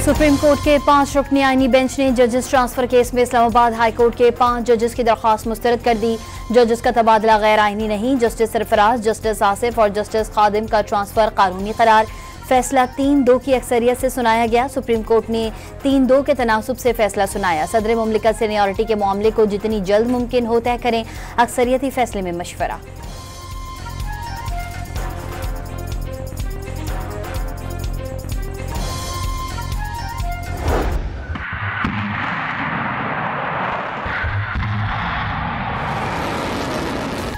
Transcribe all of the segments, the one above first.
Supreme court के 5 रुकनी आईनी bench ने जजेस ट्रांसफर केस में इस्लामाबाद हाई कोर्ट के 5 जजेस की दरख्वास्त मुस्तरद कर दी। जजेस का तबादला गैर आईनी नहीं। जस्टिस सरफराज, जस्टिस आसिफ और जस्टिस खादिम का ट्रांसफर कानूनी करार। फैसला 3-2 की अक्सरियत से सुनाया गया। सुप्रीम कोर्ट ने 3-2 के तनासुब से फैसला सुनाया। सदर मुमलिकत सीनियरिटी के मामले को जितनी जल्द मुमकिन हो तय करें। अक्सरियती फैसले में मशवरा।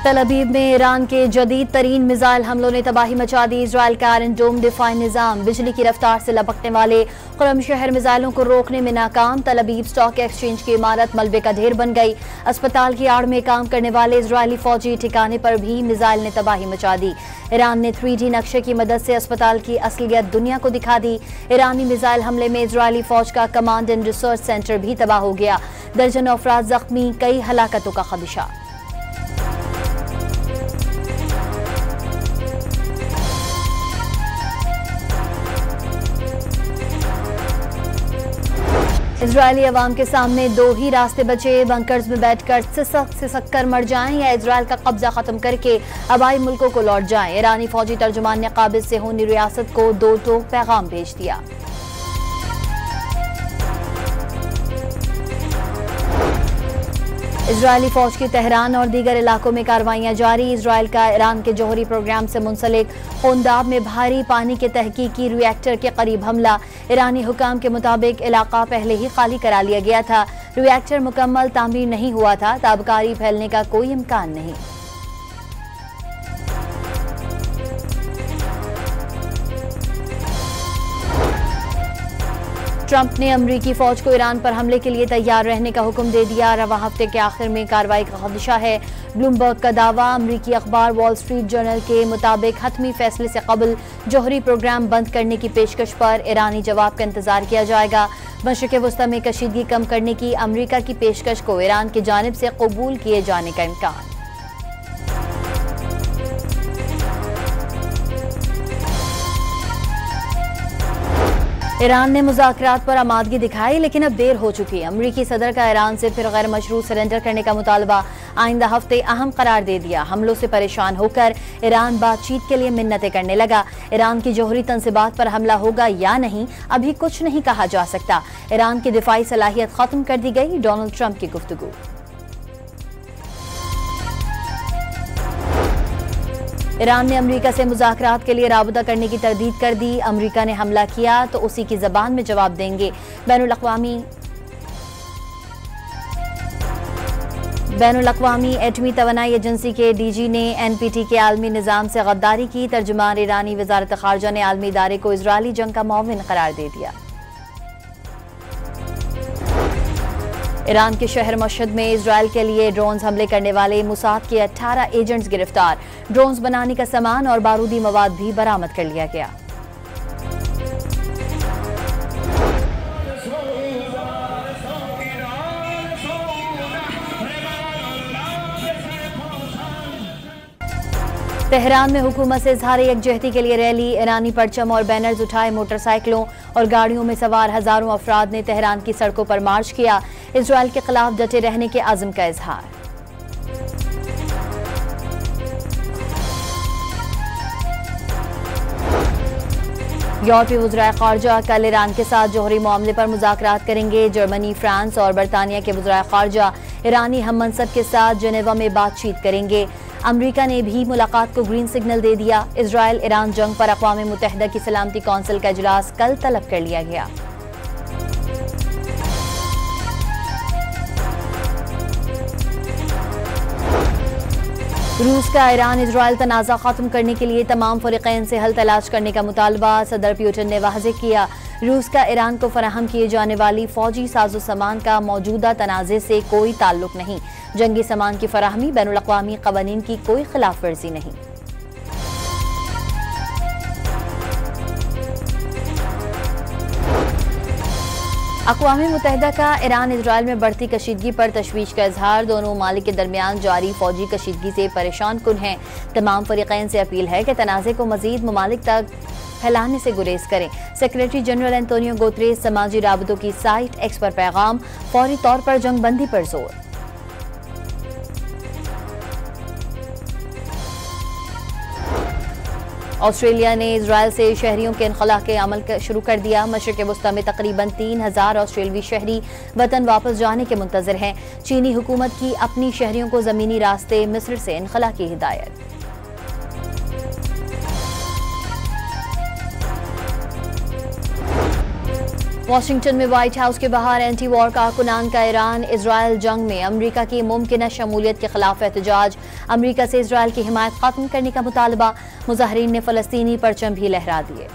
तल अबीब में ईरान के जदीद तरीन मिसाइल हमलों ने तबाही मचा दी। इजराइल का आयरन डोम डिफाइन निजाम बिजली की रफ्तार से लपकने वाले खुरम शहर मिसाइलों को रोकने में नाकाम। तल अबीब स्टॉक एक्सचेंज की इमारत मलबे का ढेर बन गई। अस्पताल की आड़ में काम करने वाले इजरायली फौजी ठिकाने पर भी मिसाइल ने तबाही मचा दी। ईरान ने 3D नक्शे की मदद से अस्पताल की असलियत दुनिया को दिखा दी। ईरानी मिसाइल हमले में इजरायली फौज का कमांड एंड रिसर्च सेंटर भी तबाह हो गया। दर्जनों अफराद जख्मी, कई हलाकतों का खदशा। इजरायली अवाम के सामने 2 ही रास्ते बचे। बंकर्स में बैठकर सिसक कर मर जाएं या इजरायल का कब्जा खत्म करके आबाई मुल्कों को लौट जाएं। ईरानी फौजी तर्जुमान ने काबिज से होनी रियासत को 2 टोक पैगाम भेज दिया। इजरायली फौज की तेहरान और दीगर इलाकों में कार्रवाइयां जारी। इजरायल का ईरान के जौहरी प्रोग्राम से मुंसलिक होंदाब में भारी पानी के तहकीकी रिएक्टर के करीब हमला। ईरानी हुकाम के मुताबिक इलाका पहले ही खाली करा लिया गया था। रिएक्टर मुकम्मल तामीर नहीं हुआ था। ताबकारी फैलने का कोई इम्कान नहीं। ट्रंप ने अमरीकी फौज को ईरान पर हमले के लिए तैयार रहने का हुक्म दे दिया। रवां हफ्ते के आखिर में कार्रवाई का खदशा है। ब्लूमबर्ग का दावा। अमरीकी अखबार वॉल स्ट्रीट जर्नल के मुताबिक हतमी फैसले से कबल जौहरी प्रोग्राम बंद करने की पेशकश पर ईरानी जवाब का इंतजार किया जाएगा। मशरिक़ वस्ता में कशीदगी कम करने की अमरीका की पेशकश को ईरान की जानिब से कबूल किए जाने का इम्कान। ईरान ने मुज़ाकरात पर आमादगी दिखाई, लेकिन अब देर हो चुकी है। अमरीकी सदर का ईरान से फिर गैर मशरूत सरेंडर करने का मुतालबा आइंदा हफ्ते अहम करार दे दिया। हमलों से परेशान होकर ईरान बातचीत के लिए मिन्नतें करने लगा। ईरान की जौहरी तंसीबात पर हमला होगा या नहीं, अभी कुछ नहीं कहा जा सकता। ईरान की दिफाई सलाहियत खत्म कर दी गई। डोनाल्ड ट्रंप की गुफ्तगू। ईरान ने अमरीका से मुज़ाकरात के लिए राबता करने की तरदीद कर दी। अमरीका ने हमला किया तो उसी की ज़बान में जवाब देंगे। बैनुल-अक़वामी एटमी तवानाई एजेंसी के DG ने NPT के आलमी निज़ाम से गद्दारी की। तर्जुमान ईरानी वज़ारत ख़ारजा ने आलमी इदारे को इजरायली जंग का मुआविन करार दे दिया। ईरान के शहर मशहद में इजरायल के लिए ड्रोन्स हमले करने वाले मुसाद के 18 एजेंट्स गिरफ्तार। ड्रोन्स बनाने का सामान और बारूदी मवाद भी बरामद कर लिया गया। तेहरान में हुकूमत से इजहार यकजहती के लिए रैली। ईरानी परचम और बैनर्स उठाए मोटरसाइकिलों और गाड़ियों में सवार हजारों अफराद ने तेहरान की सड़कों पर मार्च किया। इजरायल के खिलाफ डटे रहने के आज़म का इजहार। यूरोपीय वज़राए ख़ारजा कल ईरान के साथ जौहरी मामले पर मुज़ाकरात करेंगे। जर्मनी, फ्रांस और बरतानिया के वज़राए ख़ारजा ईरानी हम मनसब के साथ जेनेवा में बातचीत करेंगे। अमरीका ने भी मुलाकात को ग्रीन सिग्नल दे दिया। इजरायल ईरान जंग पर अक़वाम मुत्तहिदा की सलामती कौंसिल का इजलास कल तलब कर लिया गया। रूस का ईरान इजरायल तनाज़ा खत्म करने के लिए तमाम फ़रीक़ैन से हल तलाश करने का मुतालबा। सदर पुतिन ने वाज़ेह किया, रूस का ईरान को फराहम किए जाने वाली फौजी साजो सामान का मौजूदा तनाज़े से कोई ताल्लुक नहीं। जंगी सामान की फराहमी बैनुल-अक़वामी क़वानीन की कोई खिलाफ वर्जी नहीं। अक़वाम मुत्तहिदा का ईरान इजरायल में बढ़ती कशीदगी पर तशवीश का इजहार। दोनों ममालिक के दरमियान जारी फौजी कशीदगी से परेशान कुन हैं। तमाम फ़रीक़ैन से अपील है कि तनाज़े को मज़ीद ममालिक तक फैलाने से गुरेज करें। सेक्रेटरी जनरल एंटोनियो गुतेरेस समाजी राबतों की साइट एक्स पर पैगाम, फौरी तौर पर जंगबंदी पर जोर। ऑस्ट्रेलिया ने इजराइल से शहरियों के इनखला के अमल शुरू कर दिया। मशरिक़ वस्ता में तकरीबन 3000 ऑस्ट्रेलवी शहरी वतन वापस जाने के मुंतजर हैं। चीनी हुकूमत की अपनी शहरियों को जमीनी रास्ते मिस्र से इनखला की हिदायत। वाशिंगटन में व्हाइट हाउस के बाहर एंटी वॉर कारकुनान का ईरान इजराइल जंग में अमरीका की मुमकिन शमूलियत के खिलाफ एहतजाज। अमरीका से इजराइल की हिमायत खत्म करने का मुतालबा। मुजाहरीन ने फलस्तीनी परचम भी लहरा दिए।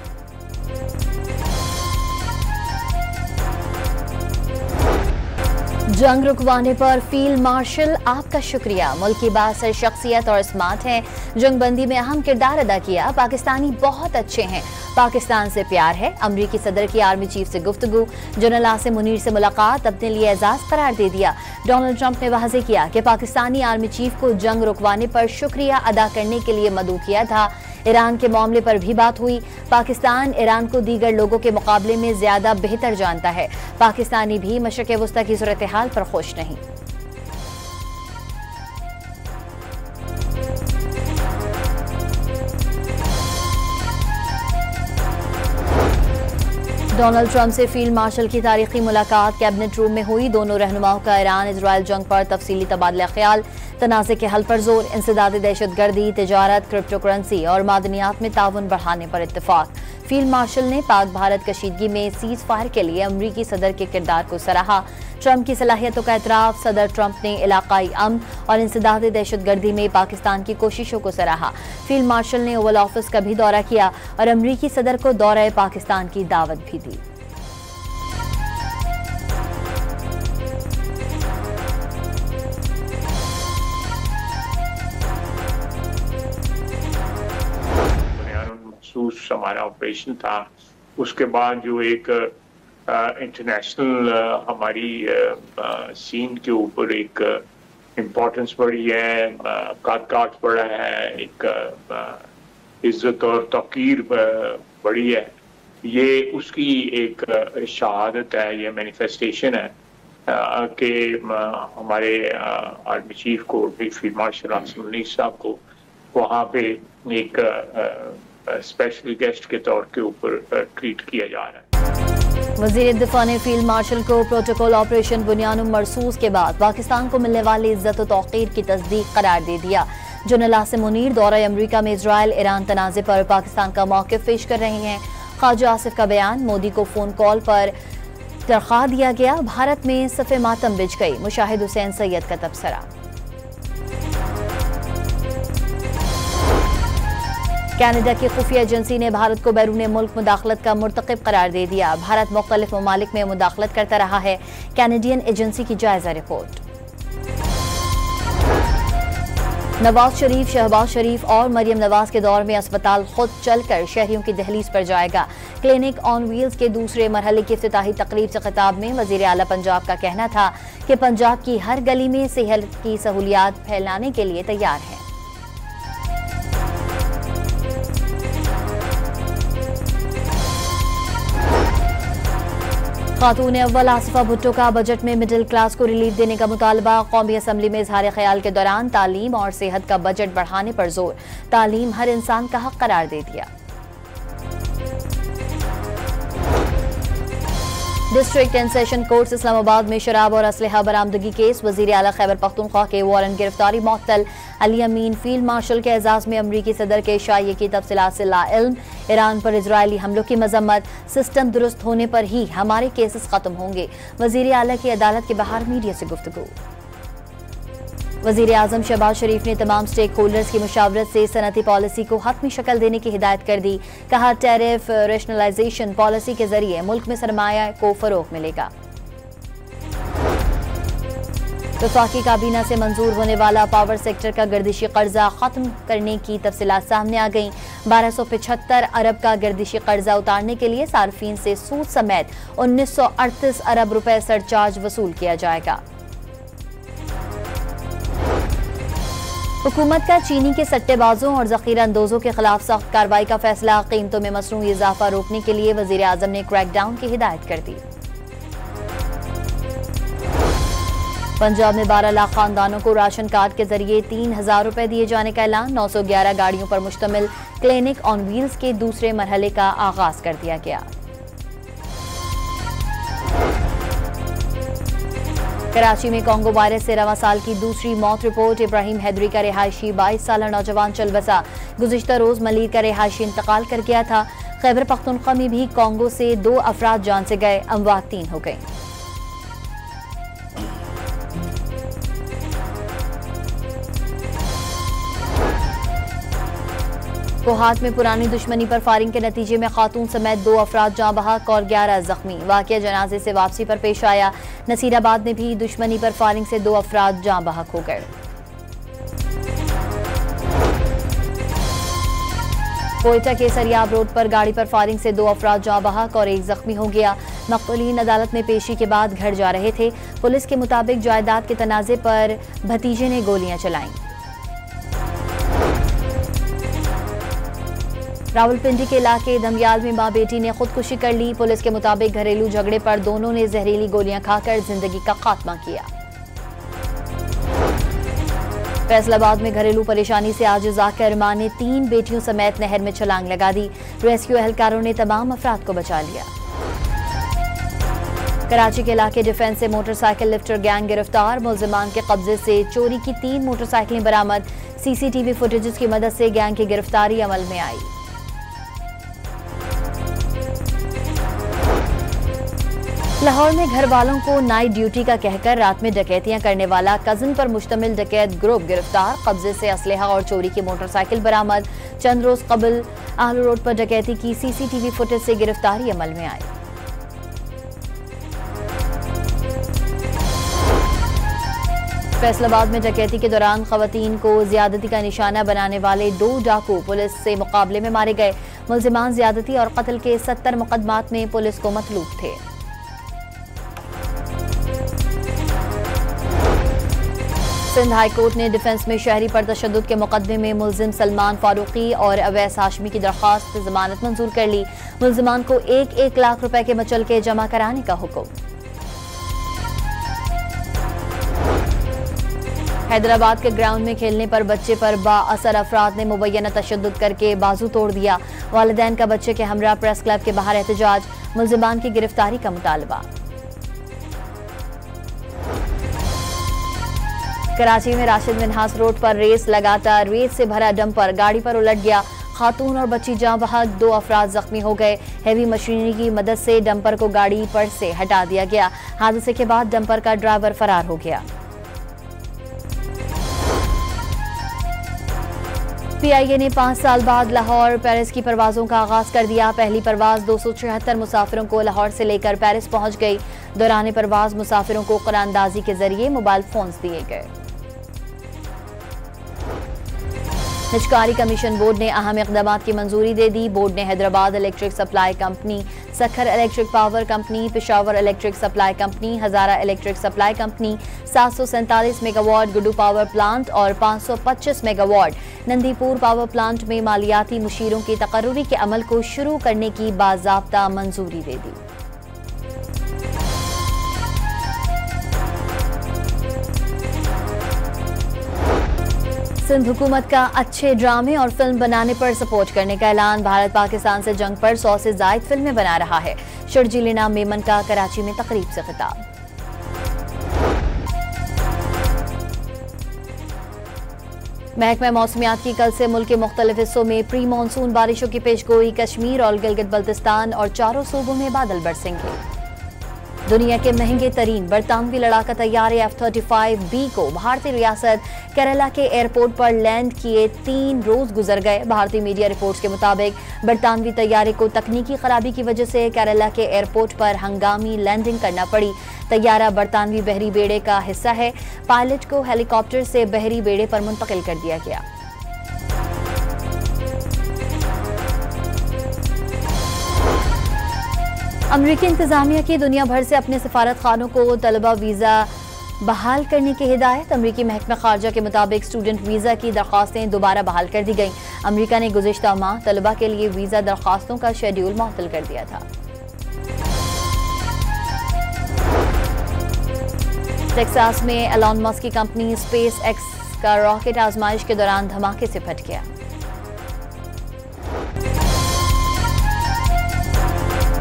जंग रुकवाने पर फील्ड मार्शल आपका शुक्रिया। मुल्क की बासर शख्सियत और स्मार्ट हैं। जंगबंदी में अहम किरदार अदा किया। पाकिस्तानी बहुत अच्छे हैं। पाकिस्तान से प्यार है। अमरीकी सदर की आर्मी चीफ से गुफ्तगू। जनरल आसिम मुनीर से मुलाकात अपने लिए एजाज करार दे दिया। डोनाल्ड ट्रंप ने वाज़ेह किया कि पाकिस्तानी आर्मी चीफ को जंग रुकवाने पर शुक्रिया अदा करने के लिए मदऊ किया था। ईरान के मामले पर भी बात हुई। पाकिस्तान ईरान को दीगर लोगों के मुकाबले में ज्यादा बेहतर जानता है। पाकिस्तानी भी मशरिक़ वस्ता की सूरत हाल पर खुश नहीं। डोनाल्ड ट्रंप से फील्ड मार्शल की तारीखी मुलाकात कैबिनेट रूम में हुई। दोनों रहनुमाओं का ईरान इजराइल जंग पर तफसीली तबादला ख्याल। तनाज़े के हल पर जोर। इंसदाद दहशतगर्दी, तिजारत, क्रिप्टो करेंसी और मादनियात में ताउन बढ़ाने पर इत्तेफाक। फील्ड मार्शल ने पाक भारत कशीदगी में सीज फायर के लिए अमरीकी सदर के किरदार को सराहा। ट्रंप की सलाहियतों का एतराफ़। सदर ट्रंप ने इलाकाई अमन और इंसदाद दहशतगर्दी में पाकिस्तान की कोशिशों को सराहा। फील्ड मार्शल ने ओवल ऑफिस का भी दौरा किया और अमरीकी सदर को दौरा पाकिस्तान की दावत भी दी। हमारा ऑपरेशन था, उसके बाद जो एक इंटरनेशनल हमारी सीन के ऊपर एक इम्पोर्टेंस बढ़ी है, काट बढ़ा है, एक इज्जत और तौकीर बढ़ी है। ये उसकी एक शहादत है, ये मैनिफेस्टेशन है कि हमारे आर्मी चीफ को, फील्ड मार्शल आसिम मुनीर साहब को वहाँ पे एक स्पेशल गेस्ट के तौर के ऊपर ट्रीट किया जा रहा है। वज़ीर दिफा ने फील्ड मार्शल को प्रोटोकॉल ऑपरेशन बुनियानुम मरसूस के बाद पाकिस्तान को मिलने वाली इज्जत और तौक़ीर की तस्दीक करार दे दिया। जनरल आसिम मुनीर दौरा अमरीका में इजराइल ईरान तनाज़े पर पाकिस्तान का मौक़िफ़ पेश कर रहे हैं। ख्वाजा आसिफ का बयान। मोदी को फ़ोन कॉल पर तनख्वाह दिया गया। भारत में सफ़े मातम बिछ गई। मुशाहिद हुसैन सैयद का तबसरा। कनाडा की खुफिया एजेंसी ने भारत को बैरून मुल्क मुदाखलत का मुर्तकिब करार दे दिया। भारत मुख्तलिफ ममालिक में मुदाखलत करता रहा है। कैनेडियन एजेंसी की जायजा रिपोर्ट। नवाज शरीफ, शहबाज शरीफ और मरियम नवाज के दौर में अस्पताल खुद चलकर शहरियों की दहलीज पर जाएगा। क्लिनिक ऑन व्हील्स के दूसरे मरहले की इफ्तिताही तकरीब से खिताब में वजीर आला पंजाब का कहना था कि पंजाब की हर गली में सेहत की सहूलियात फैलाने के लिए तैयार है। खातून अव्वल आसिफा भुट्टो का बजट में मिडिल क्लास को रिलीफ देने का मुतालबा। कौमी असम्बली में इजहार ख्याल के दौरान तालीम और सेहत का बजट बढ़ाने पर जोर। तालीम हर इंसान का हक करार दे दिया। District and session courts Islamabad में शराब और असलहा बरामदगी केस। वजीर आला खैबर पख्तूनख्वा के वारंट गिरफ्तारी मुअत्तल। अली अमीन फील्ड मार्शल के एजाज में अमरीकी सदर के शाये की तफसीलात से लाइल्म। ईरान पर इजरायली हमलों की मजम्मत। सिस्टम दुरुस्त होने पर ही हमारे केसेस खत्म होंगे। वजीर आला की अदालत के बाहर मीडिया से गुफ्तगू। वजीर आजम शहबाज शरीफ ने तमाम स्टेक होल्डर्स की मुशावरत से सनती पॉलिसी को हतमी शक्ल देने की हिदायत कर दी। कहा टैरिफ रेशनलाइजेशन पॉलिसी के जरिए मुल्क में सरमाया को फरोग मिलेगा। वफाकी काबीना से मंजूर होने वाला पावर सेक्टर का गर्दिशी कर्जा खत्म करने की तफसीलात सामने आ गईं। 1275 अरब का गर्दिशी कर्जा उतारने के लिए सार्फिन से सूद समेत 1938 अरब रुपए सरचार्ज वसूल किया जाएगा। हुकूमत का चीनी के सट्टेबाजों और जखीरा अंदोजों के खिलाफ सख्त कार्रवाई का फैसला। कीमतों में मसनूई इजाफा रोकने के लिए वजीर आजम ने क्रैकडाउन की हिदायत कर दी। पंजाब में 12 लाख खानदानों को राशन कार्ड के जरिए 3,000 रुपए दिए जाने का ऐलान। 911 गाड़ियों पर मुश्तमिल क्लिनिक ऑन व्हील्स के दूसरे मरहले का आगाज कर दिया गया। कराची में कोंगो वायरस से रवां साल की दूसरी मौत रिपोर्ट। इब्राहिम हैदरी का रिहायशी 22 साल नौजवान चल बसा। गुज़िश्ता रोज मलिर का रिहायशी इंतकाल कर गया था। खैबर पख्तूनख्वा में भी कोंगो से 2 अफराद जान से गए, अमवात 3 हो गई। कोहाट में पुरानी दुश्मनी पर फायरिंग के नतीजे में खातून समेत 2 अफराद जाँ बहक और 11 जख्मी। वाकया जनाजे से वापसी पर पेश आया। नसीराबाद में भी दुश्मनी पर फायरिंग से 2 अफराद जाँ बहक हो गए। कोयटा के सरियाब रोड पर गाड़ी पर फायरिंग से 2 अफराद जाँ बहक और 1 जख्मी हो गया। मक़तूलीन अदालत में पेशी के बाद घर जा रहे थे। पुलिस के मुताबिक जायदाद के तनाजे पर भतीजे ने गोलियां चलाईं। रावलपिंडी के इलाके धमियाल में मां बेटी ने खुदकुशी कर ली। पुलिस के मुताबिक घरेलू झगड़े पर दोनों ने जहरीली गोलियां खाकर जिंदगी का खात्मा किया। फैसलाबाद में घरेलू परेशानी से आज जाकिर मां ने 3 बेटियों समेत नहर में छलांग लगा दी। रेस्क्यू एहलकारों ने तमाम अफराद को बचा लिया। कराची के इलाके डिफेंस से मोटरसाइकिल लिफ्टर गैंग गिरफ्तार। मुलजिमान के कब्जे से चोरी की 3 मोटरसाइकिलें बरामद। सीसीटीवी फुटेजेस की मदद से गैंग की गिरफ्तारी अमल में आई। लाहौर में घर वालों को नाइट ड्यूटी का कहकर रात में डकैतियां करने वाला कजिन पर मुश्तमिल डकैत ग्रुप गिरफ्तार। कब्जे से असलहा और चोरी की मोटरसाइकिल बरामद। चंद रोज कबल आहलू रोड पर डकैती की सीसीटीवी फुटेज से गिरफ्तारी अमल में आई। फैसलाबाद में डकैती के दौरान खवातीन को ज्यादती का निशाना बनाने वाले 2 डाकू पुलिस से मुकाबले में मारे गए। मुलजिमान ज्यादती और कत्ल के 70 मुकदमात में पुलिस को मतलूब थे। सिंध हाई कोर्ट ने डिफेंस में शहरी पर तशद्दुद के मुकदमे में मुलजिम सलमान फारूकी और अवैस हाशमी की दरख्वास्त जमानत मंजूर कर ली। मुलजिमान को 1-1 लाख रुपए के मचलके जमा कराने का हुक्म। हैदराबाद के ग्राउंड में खेलने पर बच्चे पर बाअसर अफराद ने मुबैना तशद्दुद करके बाजू तोड़ दिया। वालिदैन का बच्चे के हमरा प्रेस क्लब के बाहर एहतजाज। मुलजिमान की गिरफ्तारी का मुतालबा। कराची में राशिद मिन्हास रोड पर रेस लगातार रेत से भरा डंपर गाड़ी पर उलट गया। खातून और बच्ची जाँ बहक 2 अफराद जख्मी हो गए। हैवी मशीनरी की मदद से डंपर को गाड़ी पर से हटा दिया गया। हादसे के बाद डंपर का ड्राइवर फरार हो गया। PIA ने 5 साल बाद लाहौर पेरिस की परवाजों का आगाज कर दिया। पहली परवाज 276 मुसाफिरों को लाहौर से लेकर पेरिस पहुंच गई। दौरान परवाज मुसाफिरों को कुरानदाजी के जरिए मोबाइल फोन्स दिए गए। निजकारी कमीशन बोर्ड ने अहम इक़दामात की मंजूरी दे दी। बोर्ड ने Hyderabad electric supply company, Sukkur electric power company, Peshawar electric supply company, Hazara electric supply company, 747 megawatt Guddu power plant और 525 मेगावाट नंदीपुर पावर प्लांट में मालियाती मुशीरों की तकर्रुरी के अमल को शुरू करने की बाज़ाब्ता मंजूरी दे दी। सिंध हुकूमत का अच्छे ड्रामे और फिल्म बनाने पर सपोर्ट करने का ऐलान। भारत पाकिस्तान से जंग पर 100 से जायद फिल्में बना रहा है। शर्जील इनाम मेमन का कराची में तकरीब से खिताब। महकमा मौसमियात की कल से मुल्क के मुख्तलिफ हिस्सों में प्री मानसून बारिशों की पेशगोई। कश्मीर और गिलगित बल्तिस्तान और 4 सूबों में बादल बरसेंगे। दुनिया के महंगे तरीन बरतानवी लड़ाका तैयारे F-35B को भारतीय रियासत केरला के एयरपोर्ट पर लैंड किए 3 रोज गुजर गए। भारतीय मीडिया रिपोर्ट्स के मुताबिक बरतानवी तैयारे को तकनीकी खराबी की वजह से केरला के एयरपोर्ट पर हंगामी लैंडिंग करना पड़ी। तैयारा बरतानवी बहरी बेड़े का हिस्सा है। पायलट को हेलीकॉप्टर से बहरी बेड़े पर मुंतकिल कर दिया गया। अमरीकी इंतजामिया की दुनिया भर से अपने सफारत खानों को तलबा वीज़ा बहाल करने की हिदायत। अमरीकी महकमा खारजा के मुताबिक स्टूडेंट वीज़ा की दरख्वास्तें दोबारा बहाल कर दी गईं। अमरीका ने गुज़िश्ता माह तलबा के लिए वीज़ा दरख्वास्तों का शेड्यूल मुअत्तल कर दिया था। टेक्सास में एलन मस्क की कंपनी स्पेस एक्स का रॉकेट आजमाइश के दौरान धमाके से फट गया।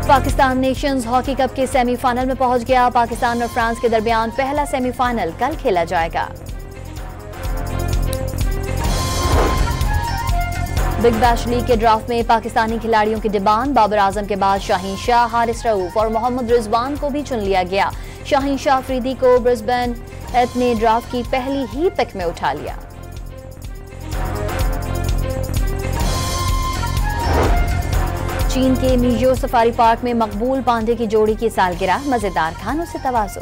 पाकिस्तान नेशंस हॉकी कप के सेमीफाइनल में पहुंच गया। पाकिस्तान और फ्रांस के दरमियान पहला सेमीफाइनल कल खेला जाएगा। बिग बैश लीग के ड्राफ्ट में पाकिस्तानी खिलाड़ियों की डिमांड। बाबर आजम के बाद शाहीन शाह, हारिस रऊफ और मोहम्मद रिजवान को भी चुन लिया गया। शाहीन शाह अफरीदी को ब्रिस्बेन एथ ने ड्राफ्ट की पहली ही पिक में उठा लिया। चीन के मिजो सफारी पार्क में मकबूल पांडे की जोड़ी की सालगिरह, मजेदार खानों से तवाज़ो।